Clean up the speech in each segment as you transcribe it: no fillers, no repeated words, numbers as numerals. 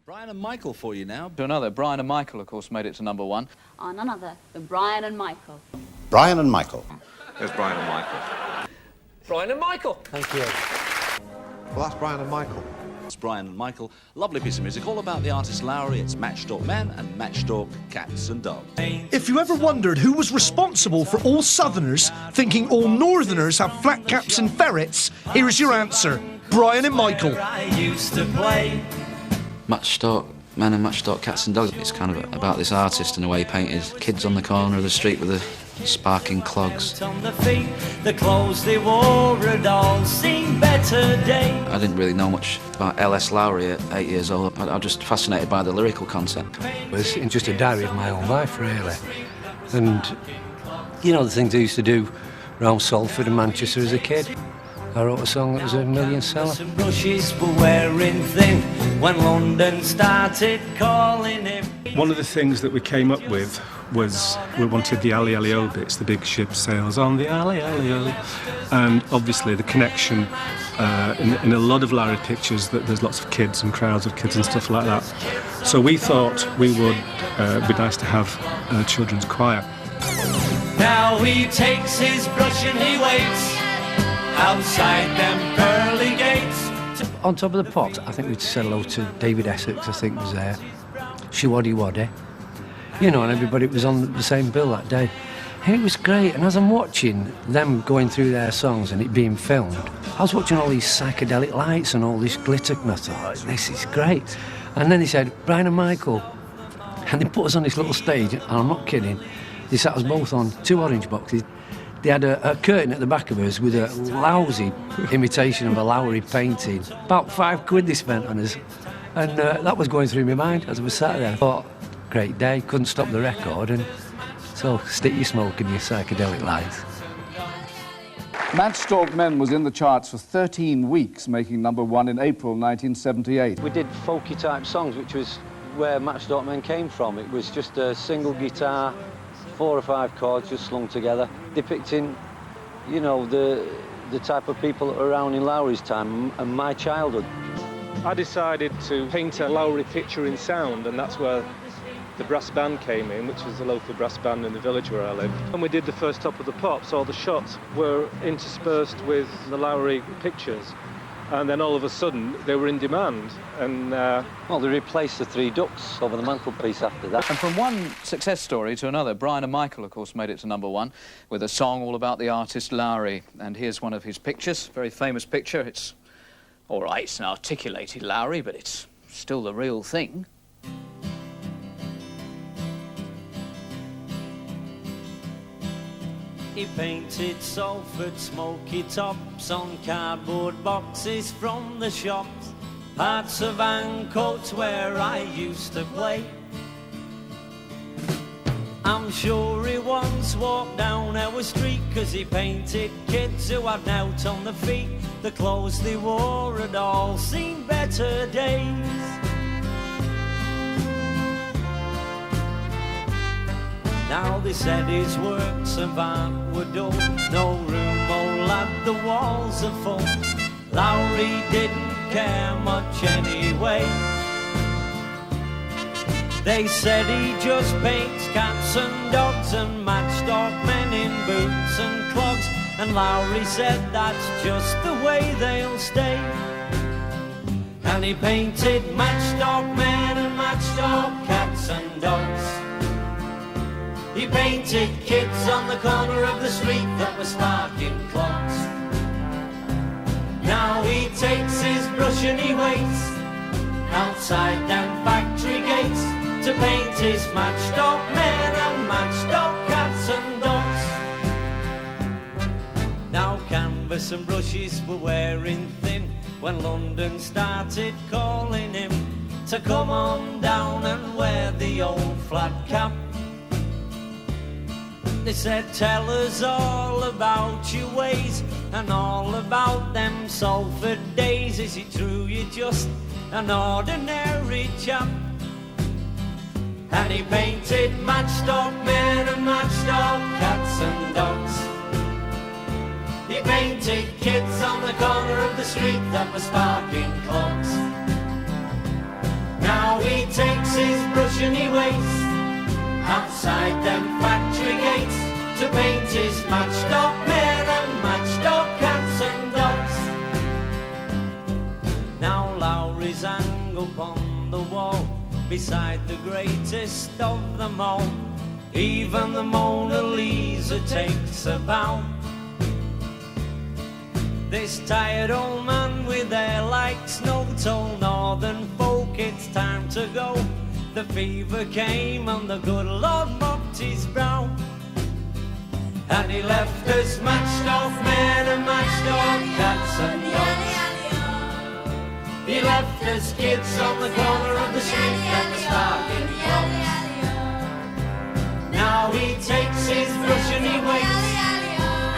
Brian and Michael for you now. To another. Brian and Michael, of course, made it to number one. On another than Brian and Michael. Brian and Michael. There's Brian and Michael. Brian and Michael. Thank you. Well, that's Brian and Michael. It's Brian and Michael. Lovely piece of music, all about the artist Lowry. It's Matchstalk Men and Matchstalk Cats and Dogs. If you ever wondered who was responsible for all Southerners thinking all Northerners have flat caps and ferrets, here's your answer. Brian and Michael. Matchstalk Men and Matchstalk Cats and Dogs. It's kind of about this artist and the way he painted kids on the corner of the street with the sparking clogs. The clothes they wore had all seen better days. I didn't really know much about LS Lowry at 8 years old. I was just fascinated by the lyrical concept. It was just a diary of my own life, really. And, you know, the things I used to do around Salford and Manchester as a kid. I wrote a song that was a million seller. Some brushes were wearing thin when London started calling him. One of the things that we came up with was we wanted the Alley Alley O bits, the big ship sails on the Alley Alley O. And obviously the connection in a lot of Lowry pictures that there's lots of kids and crowds of kids and stuff like that. So we thought we would be nice to have a children's choir. Now he takes his brush and he waits outside them pearly gates. On top of the pops, I think we'd said hello to David Essex, I think was there. Shiwaddy Waddy. You know, and everybody was on the same bill that day. And it was great, and as I'm watching them going through their songs and it being filmed, I was watching all these psychedelic lights and all this glitter, and I thought, this is great. And then he said, Brian and Michael. And they put us on this little stage, and I'm not kidding, they sat us both on 2 orange boxes. They had a curtain at the back of us with a lousy imitation of a Lowry painting. About £5 they spent on us. And that was going through my mind as I was sat there. I thought, great day, couldn't stop the record, and so stick your smoke in your psychedelic lights. Matchstalk Men was in the charts for 13 weeks, making number one in April 1978. We did folky type songs, which was where Matchstalk Men came from. It was just a single guitar, 4 or 5 chords just slung together, depicting, you know, the type of people that were around in Lowry's time and my childhood. I decided to paint a Lowry picture in sound, and that's where the brass band came in, which was the local brass band in the village where I lived. When we did the first Top of the Pops, all the shots were interspersed with the Lowry pictures, and then all of a sudden they were in demand. And well, they replaced the 3 ducks over the mantelpiece after that. And from one success story to another, Brian and Michael, of course, made it to number one with a song all about the artist Lowry. And here's one of his pictures, very famous picture. It's all right, it's an articulated Lowry, but it's still the real thing. He painted Salford smoky tops on cardboard boxes from the shops, parts of Ancoats where I used to play. I'm sure he once walked down our street, 'cause he painted kids who had out on the feet. The clothes they wore had all seen better days. Now they said his works of art were dull, no room, oh lad, the walls are full. Lowry didn't care much anyway. They said he just paints cats and dogs and Matchstalk men in boots and clogs. And Lowry said that's just the way they'll stay. And he painted Matchstalk men and Matchstalk cats and dogs. He painted kids on the corner of the street that were sparking clocks. Now he takes his brush and he waits outside them factory gates to paint his Matchstalk men and Matchstalk cats and dogs. Now canvas and brushes were wearing thin when London started calling him to come on down and wear the old flat cap. They said, tell us all about your ways and all about them Salford days. Is it true you're just an ordinary chap? And he painted Matchstalk men and Matchstalk cats and dogs. He painted kids on the corner of the street that were sparking clocks. Now he takes his brush and he waits outside them factory gates to paint his Matchstalk men and Matchstalk cats and dogs. Now Lowry's hung up on the wall beside the greatest of them all. Even the Mona Lisa takes a bow. This tired old man with hair like snow told northern folk it's time to go. The fever came and the good Lord mopped his brow. And he left us Matchstalk men and Matchstalk cats and dogs. He left us kids on the corner of the street and the sparking clocks. Now he takes his brush and he waits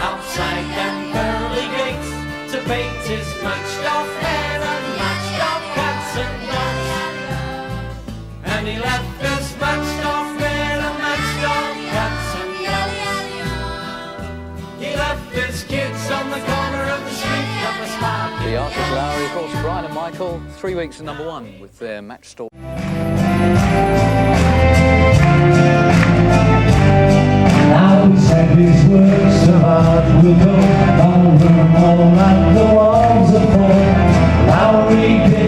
outside them pearly gates to paint his Matchstalk men and Matchstalk cats and dogs. And he left us Matchstalk men and Matchstalk cats and dogs. He left us kids on the corner of the street that was sparking. The artist Lowry, of course, Brian and Michael, 3 weeks at #1 with their Matchstalk. Now he said his works of art will go over them all and the walls are full. Lowry did